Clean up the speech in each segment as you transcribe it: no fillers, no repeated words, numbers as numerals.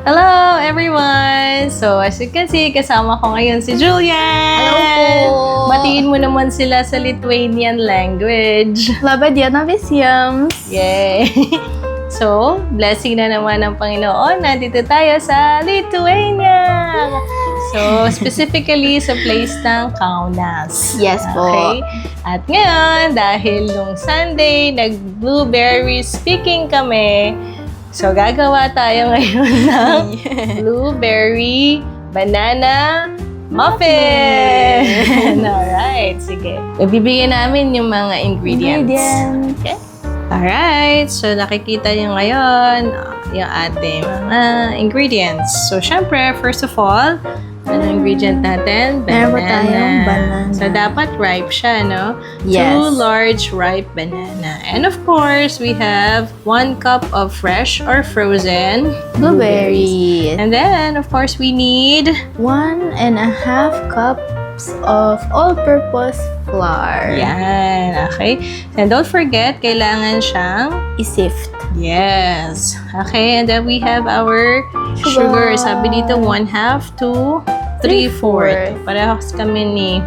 Hello everyone! So as you can see, kasama ko ngayon si Julian! Hello po! Batiin mo naman sila sa Lithuanian language. Labadiana Visiums! Yay! So, blessing na naman ng Panginoon. Nandito tayo sa Lithuania! So, specifically sa place ng Kaunas. Yes po. Okay? At ngayon, dahil nung Sunday, nag-blueberry speaking kami, so gagawa tayo ngayon ng blueberry banana muffin! Alright, sige. Ibibigay namin yung mga ingredients. Okay? Alright, so nakikita nyo ngayon yung ating mga ingredients. So, syempre, first of all, ano ingredient natin? Meron po tayong banana. So, dapat ripe siya, no? Yes. 2 large ripe banana. And of course, we have 1 cup of fresh or frozen Blueberries. And then, of course, we need 1.5 cups of all-purpose flour. yan, okay? And don't forget, kailangan siyang I-sift. yes. Okay, and then we have our sugar. Sabi dito, 1/2 to 3/4. Parehas kami ni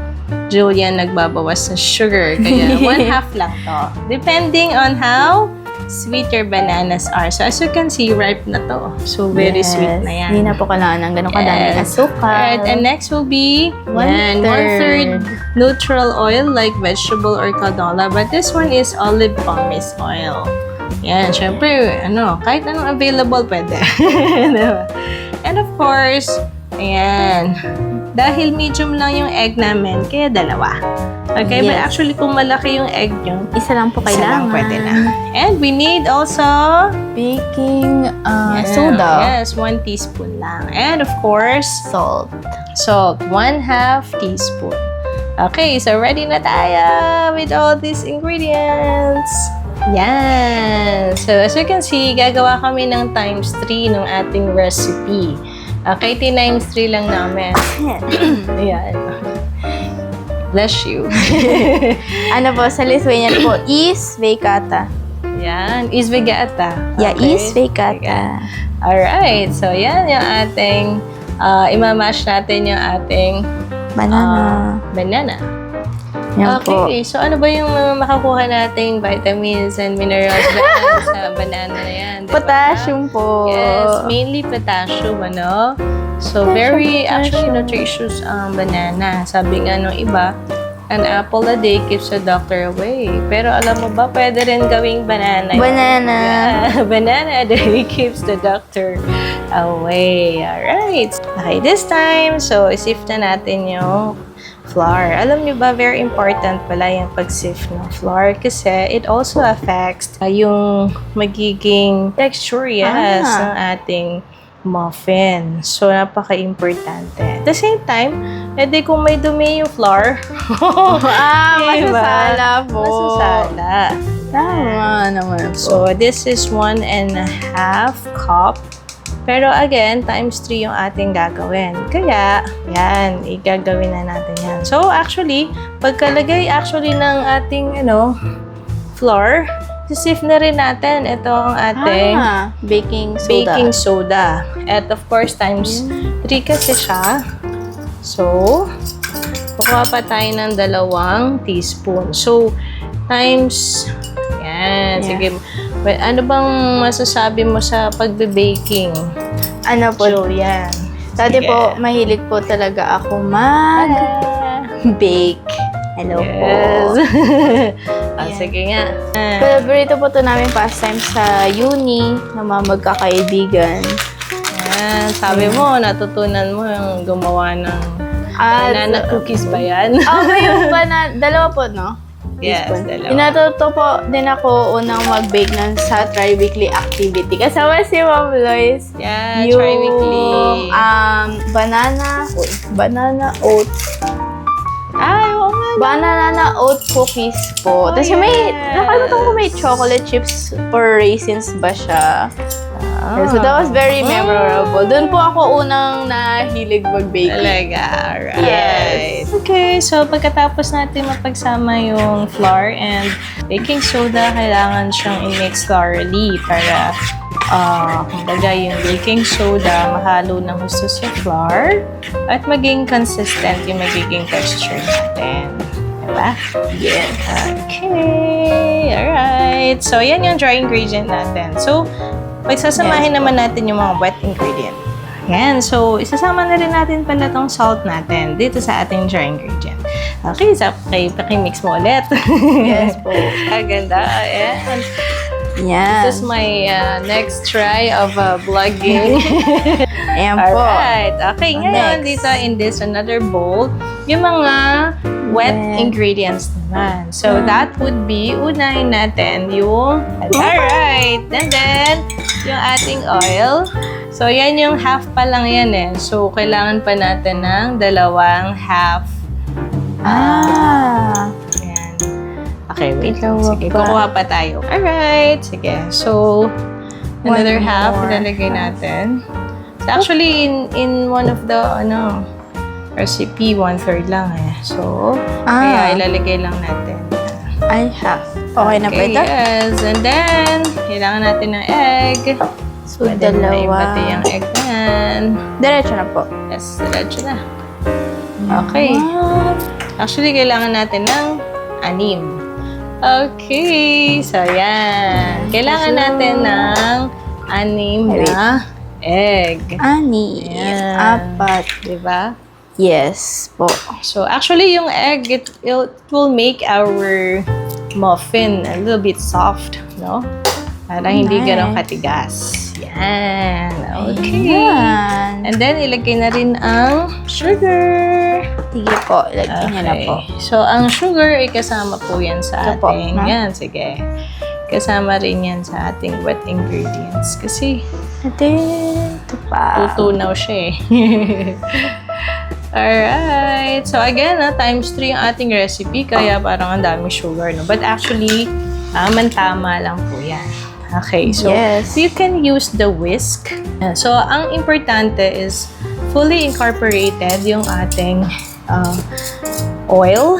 Julian nagbabawas ng sugar. Kaya 1/2 lang to. Depending on how sweet your bananas are. So, as you can see, ripe na to. So, very sweet na yan. Hindi na po kailangan ng ganun kadaming asukal. Alright, and next will be 1/3 neutral oil like vegetable or canola. But this one is olive pomace oil. Yan, syempre, kahit anong available pwede. Diba? And of course, ayan, dahil medium lang yung egg namin, kaya 2. Okay, but Yes. actually, kung malaki yung egg nyo, Isa lang po isa lang kailangan. pwede na. And we need also Baking soda. Yes, 1 teaspoon lang. And of course, Salt. salt, 1/2 teaspoon. Okay, so ready na tayo with all these ingredients. Yan. So, as you can see, gagawa kami ng times 3 ng ating recipe. Okay, times 3 lang namin. Ayan. Bless you. Ano po, sa Lithuanian po, is Veikata. Yan. Isvegata. Yeah, is Veikata. Alright. So, yan yung ating, imamash natin yung ating banana. Yan po. Okay. So, ano ba yung makakuha nating vitamins and minerals sa banana na yan? Diba? Potassium po. Yes. Mainly potassium, ano? So, very actually nutritious ang banana. Sabi nga nung iba, an apple a day keeps the doctor away. Pero alam mo ba, pwede rin gawing banana. Banana. Yeah, banana a day keeps the doctor away. Alright. Okay, this time, so isift na natin yung flour. Alam niyo ba, very important pala yung pag-sift ng flour kasi it also affects yung magiging texture, yes, ng ating muffin. So, napaka-importante. At the same time, edi kung may dumi yung flour, Masasala po. Masasala. Tama naman po. So, this is 1.5 cup. Pero again, times 3 yung ating gagawin. Kaya, yan, igagawin na natin yan. So, actually, pagkalagay ng ating, flour, sisift na rin natin ito ang ating baking soda. baking soda. At of course, times 3 kasi siya. So, kukuha pa tayo ng 2 teaspoon. So, times, yan, sige. Well, ano bang masasabi mo sa pagbe-baking? Ano po? Julian. Dati Sige. po, mahilig po talaga ako mag-bake. Hello po. Sige nga. Paborito po ito namin pastime sa uni ng mga magkakaibigan. Yan. Sabi mo, natutunan mo yung gumawa ng banana cookies ba yan? Yung dalawa po, no? Yes, dalawa. Inatuto po din ako unang mag-bake sa tri-weekly activity. Kasama si Ma'am Lois. Yeah, try weekly. Banana oats. Ay, oo nga. Banana oat cookies po. Tapos may, nakalimutan ko may chocolate chips or raisins ba siya. So that was very memorable. Doon po ako unang nahilig mag-baking. Talaga, alright. Yes. Okay, so pagkatapos natin mapagsama yung flour and baking soda, kailangan siyang i-mix thoroughly para kumbaga yung baking soda mahalo ng gusto sa flour at maging consistent yung magiging texture natin. Diba? Yes. Okay, alright. So, yan yung dry ingredient natin. So, pagsasamahin naman natin yung mga wet ingredient. Yan. So, isasama na rin natin pala tong salt natin dito sa ating dry ingredient. Okay, so, pakimix mo ulit. Yes po. Ganda. Ayan. Yan. This is my next try of vlogging. Ayan po. Alright. Okay, ngayon Next. dito in this another bowl, yung mga wet ingredients naman. So, that would be, unahin natin yung, alright, and then, yung ating oil. So, yan yung half pa lang yan eh. So, kailangan pa natin ng dalawang half. Ayan. Okay, wait lang. Dalawa Sige, pa. kukuha pa tayo. Alright, sige. So, another One half, more. ilalagay natin. So, actually, in one of the, recipe, 1/3 lang eh. So, kaya ilalagay lang natin. I have. Okay na ba ito? Yes. And then, kailangan natin ng egg. So, Pwede mo na dalawa. ibati yung egg na yan. Diretso na po. Yes, diretso na. Okay. Actually, kailangan natin ng 6. Okay. So, yan. Kailangan natin ng 6 na egg. 6. Yan. 4. Diba? Yes po. So, actually, yung egg, it will make our muffin a little bit soft, no? Para hindi Nice. ganun katigas. Yan. Okay. Ayan. And then, ilagay na rin ang sugar. Sige po. Ilagay niyo na po. So, ang sugar, kasama po yan sa Ito po, ating... ha? Yan, sige. Kasama rin yan sa ating wet ingredients. Kasi, Ito pa. tutunaw siya eh. Alright. So, again, times 3 ang ating recipe. Kaya parang ang daming sugar, no? But actually, tama lang po yan. Okay. So, Yes. you can use the whisk. So, ang importante is fully incorporated yung ating oil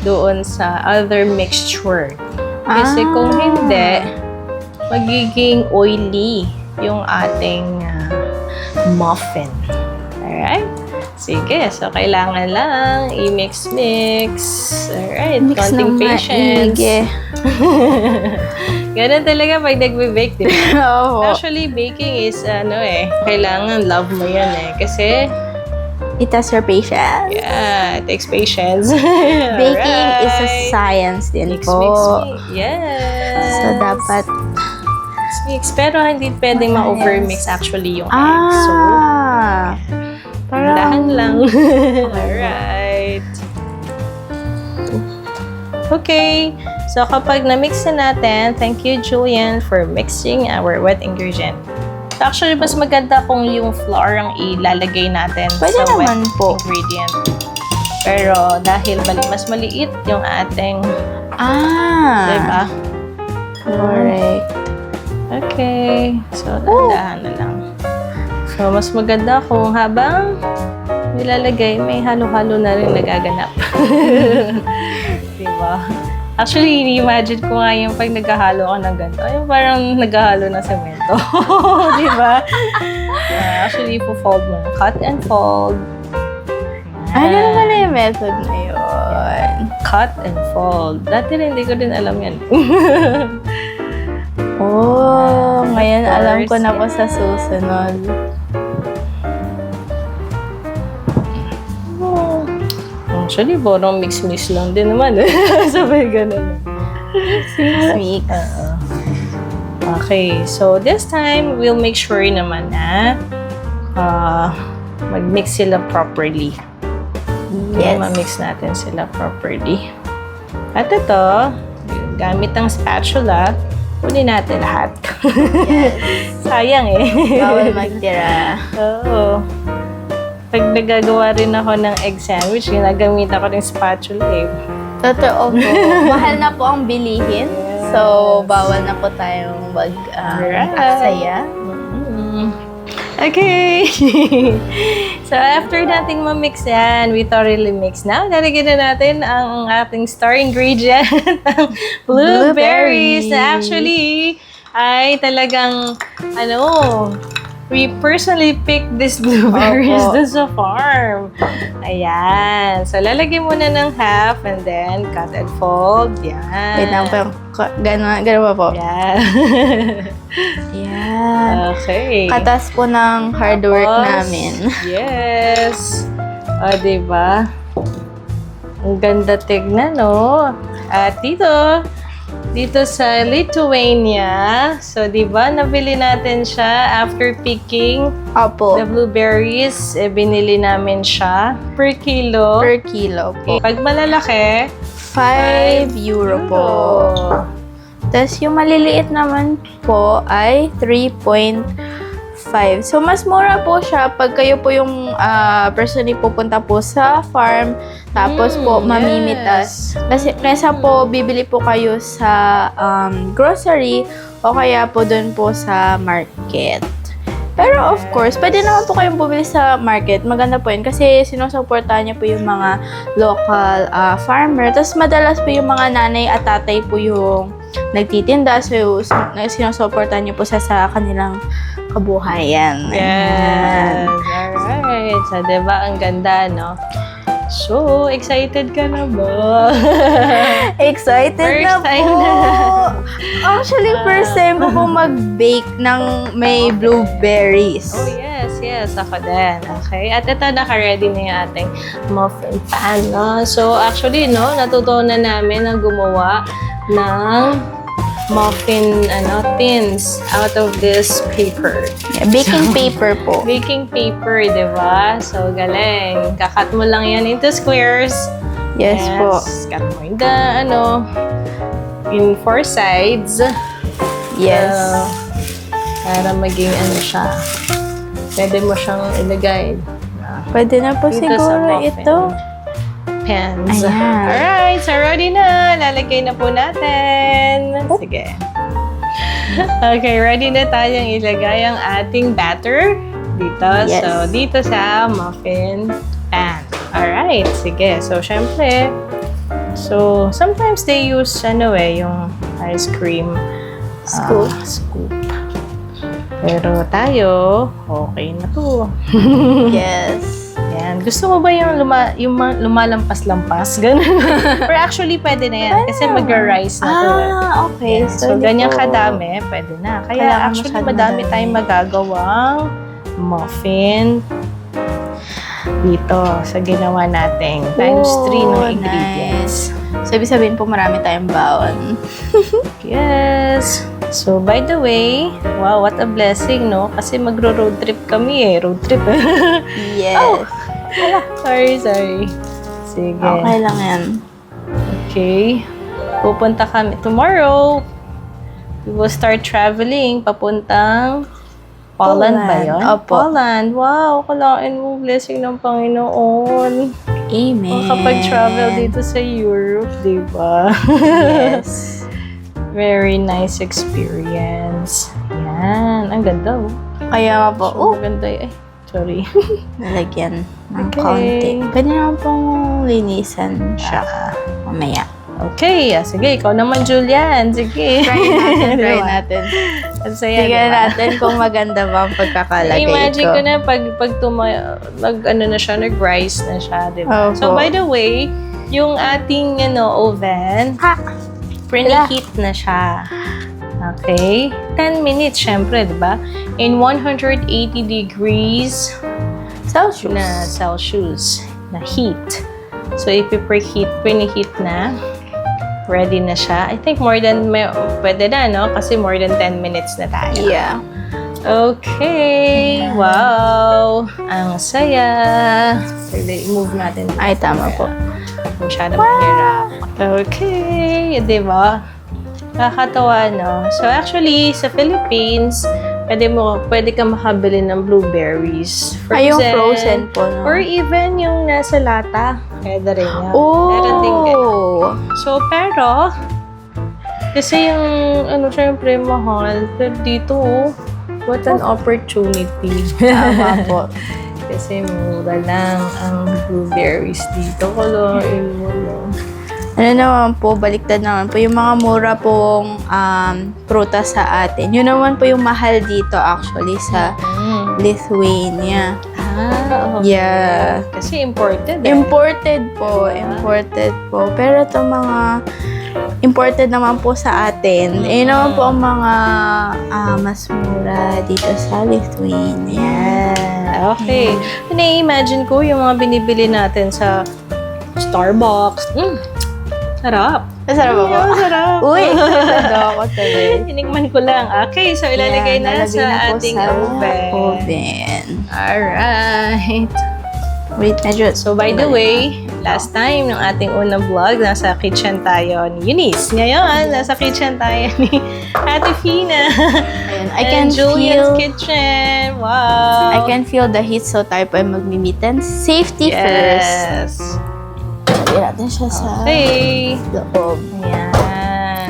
doon sa other mixture. Kasi kung hindi, magiging oily yung ating muffin. Alright? Sige. So, kailangan lang i-mix-mix. Alright. Mix Konting ng patience. maigi. Ganun talaga pag nagbe-bake, di ba? Oo. Actually, baking is, kailangan love mo yan eh. Kasi, It has your patience. yeah, it takes patience. Baking is a Alright. science din Mix, po. mix, mix. Yes. So, dapat... Mix. Pero hindi pwedeng ma-overmix actually yung egg. So, dahan lang. Alright. Okay. So, kapag na-mix na natin, thank you, Julian, for mixing our wet ingredient. So, actually, mas maganda kung yung flour ang ilalagay natin Pwede sa wet naman po. ingredient. Pero, dahil mas maliit yung ating, diba? Alright. Okay. So, dahan na lang. So, mas maganda kung habang nilalagay, may halo-halo na rin nagaganap. Diba? Actually, ini-imagine ko nga yung pag naghahalo ka ng ganito, yung parang naghahalo ng semento. Diba? Actually, po-fold mo. Cut and fold. Ano naman na yung method na yun? Cut and fold. Dati rin, hindi ko din alam yan. Oh, ngayon alam ko na po Yes. sa susunod. Actually, parang mix-mix lang din naman. Sabay ganun. Mix. Okay, so this time, we'll make sure naman na mag-mix sila properly. Yes. Ma-mix natin sila properly. At ito, gamit ang spatula, kunin natin lahat. Sayang eh. Bawal magtira. Oo. Pag nagagawa rin ako ng egg sandwich, ginagamit ako ng spatula eh. Totoo po. Mahal na po ang bilihin. So, bawal na po tayong mag-aksaya. Okay. So, after nating ma-mix yan, we thoroughly mix na. Lalagyan na natin ang ating star ingredient, ang blueberries. Na actually, ay talagang, we personally picked these blueberries dun sa farm. Ayan. So, lalagyan muna ng half and then cut and fold. Yan. Wait lang po. Gano'n pa po. Yan. Yan. Okay. Katas po ng hard work namin. Yes. O, diba? Ang ganda tignan, no? At dito sa Lithuania, so, diba, nabili natin siya after picking Opo. the blueberries. Binili namin siya per kilo. Per kilo po. Pag malalaki, 5 euro po. Tapos yung maliliit naman po ay 3.5. So, mas mura po siya pag kayo po yung personally pupunta po sa farm. Tapos po, mamimitas. Kasi kaysa po, bibili po kayo sa grocery o kaya po dun po sa market. Pero of course, pwede naman po kayong bumili sa market. Maganda po yun kasi sinusuportahan niyo po yung mga local farmer. Tapos madalas po yung mga nanay at tatay po yung nagtitinda. So, sinusuportahan niyo po sa kanilang kabuhayan. Yes. Alright. So, diba, ang ganda, no? So, excited ka na ba? Excited First na time po! na. Actually, first time po mag-bake ng may blueberries. Oh, yes. Ako din. Okay. At ito, naka-ready na yung ating muffin pan, no? So, actually, no, natutunan namin na gumawa ng muffin tins out of this paper. Yeah, baking paper po. Baking paper, di ba? So, galing. Kakat mo lang yan into squares. Yes po. Cut mo in 4 sides. Yes. Para maging siya. Pwede mo siyang ilagay. Pwede na po Dito sa siguro muffin ito. Pans. Ayan. Alright, so ready na. Lalagay na po natin. Sige. Okay, ready na tayong ilagay ang ating batter dito. Yes. So, dito sa muffin pan. Alright, sige. So, syempre, sometimes they use, yung ice cream Scoop. scoop. Pero tayo, okay na to. Yes. Yan. Gusto mo ba yung lumalampas-lampas? Ganun. Pero actually, pwede na yan. Kasi mag-rise na to. Okay. Yan. So, hindi ganyan po. kadami, pwede na. Kaya Kailangan actually, masyadong madami madami. tayong magagawang muffin dito sa ginawa nating times 3 ng Oh, ingredients. nice. So, ibig sabihin po marami tayong baon. Yes. So, by the way, wow, what a blessing, no? Kasi magro-road trip kami Road trip. Yes. Sorry. Sige. Okay lang yan. Okay. Pupunta kami tomorrow. We will start traveling papuntang Poland ba yun? Opo. Poland. Wow, kalain mo. Blessing ng Panginoon. Amen. Makapag-travel dito sa Europe, di ba? Yes. Very nice experience. Yan. Ang ganda, oh. Kaya po, So, maganda. Ay, sorry. nalagyan ng Okay. konti. Pwede naman pong linisan siya mamaya. Okay. Sige, ikaw naman, Julian. Sige. Try natin. Diba? natin. Ang saya, Tingnan diba? natin kung maganda ba ang pagkakalagay Imagine ko. ko na pag na siya, nag-rise na siya, di ba? Opo. So, by the way, yung ating, oven, pre-heat na siya. Okay? 10 minutes, syempre, di ba? In 180 degrees Celsius na heat. So, pre-heat na. Ready na siya. I think pwede na, no? Kasi more than 10 minutes na tayo. Yeah. Okay. Wow. Ang saya. Pwede i-move natin. Ay, tama po. Masyadong mahirap. Okay. Di ba? Nakakatawa, no? So, actually, sa Philippines, pwede ka makabili ng blueberries. Ay, yung frozen po, no? Or even yung nasa lata. Pwede rin yan. Oh! Meron din ganyan. So, pero, kasi yung, syempre, mahal. Pero dito, What an opportunity. Tama po. Kasi mura lang ang blueberries dito. Kaloin mo lang. Ano naman po, baliktad naman po, yung mga mura pong prutas sa atin. Yun naman po yung mahal dito actually sa Lithuania. Okay. Yeah. Kasi imported. Imported po. Pero itong mga imported naman po sa atin, yun naman po ang mga mas mura dito sa Lithuania. Okay. Na-imagine ko yung mga binibili natin sa Starbucks. Sarap. Masarap ba po? Sarap. Uy, kasado ako tuloy. Tinikman ko lang. Okay, so ilalagay na Nalagay sa po ating sa oven. oven. Alright. Wait, medyo. So, by the way, last time ng ating unang vlog, nasa kitchen tayo ni Eunice. Ngayon, nasa kitchen tayo ni Ate Fina. Ayun, I can Julian's feel kitchen. Wow. I can feel the heat, so tayo po ay magmimitan. Safety first. Yes. Lagyan natin siya sa Okay. loob. Ayan.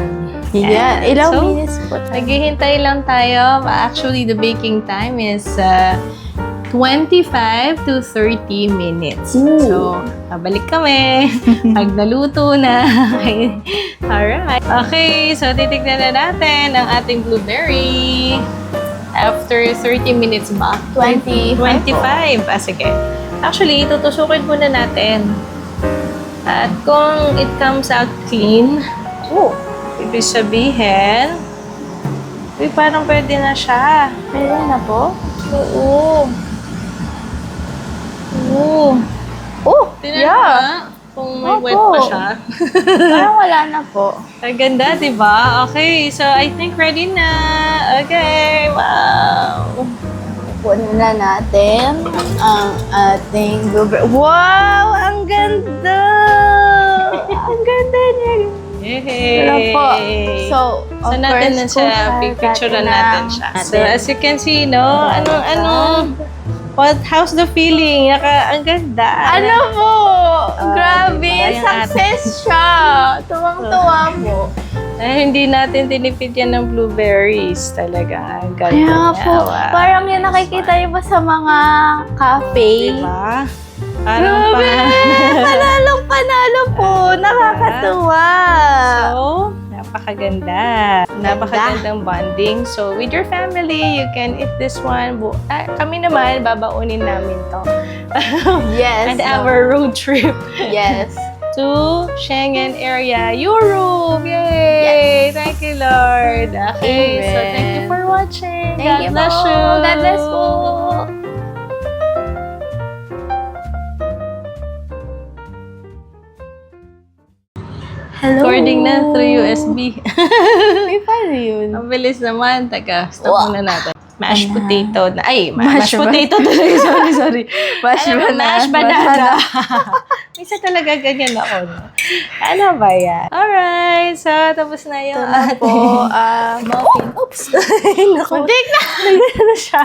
Yeah, ilang So, minutes po tayo? naghihintay lang tayo. Actually, the baking time is 25 to 30 minutes. Ooh. So, babalik kami pag naluto na. Okay. Alright. Okay, so titignan na natin ang ating blueberry. After 30 minutes ba? 25. 25. Sige. Actually, tutusukin muna natin. At kung it comes out clean, ibig sabihin, parang pwede na siya. Pwede na po? Oo. Tingnan mo nga kung may wet pa siya. Parang wala na po. Ang ganda, di ba? Okay, so I think ready na. Okay, wow. Punin na natin ang ating blueberry. Wow! Ang ganda! Ang ganda niya. Yay! Wala po. So, of So, natin na course, siya. kung Picturean natin natin siya. So, as you can see, no? How's the feeling? Ang ganda. Ano po? Grabe! diba? Yung Success siya! Tuwang-tuwa po. Hindi natin tinipid yan ng blueberries talaga. Ang ganda Kaya niya. po, Wow. parang yung nakikita niyo ba sa mga cafe? Diba? Parang Grabe! Panalong-panalo po! Nakakatuwa! So, napakaganda. Napakagandang bonding. So, with your family, you can eat this one. Kami naman, babaunin namin to. Yes. And our road trip Yes. to Schengen area, Europe! Yay! Yes. Thank you, Lord. Okay, so Amen. thank you for watching. Thank you bless po. you. God bless po. Hello. Recording na through USB. May paano yun? Ang bilis naman. Teka, stop Wow. muna natin. Mashed Ano? potato. Mashed Mashed potato tuloy. Sorry. Mashed Alam mo, banana. mashed banana. Minsan talaga ganyan ako. No? Ano ba yan? Alright. So, tapos na yung Ito na po. muffin. Oops. Naku. Muntik na! Nagano na siya.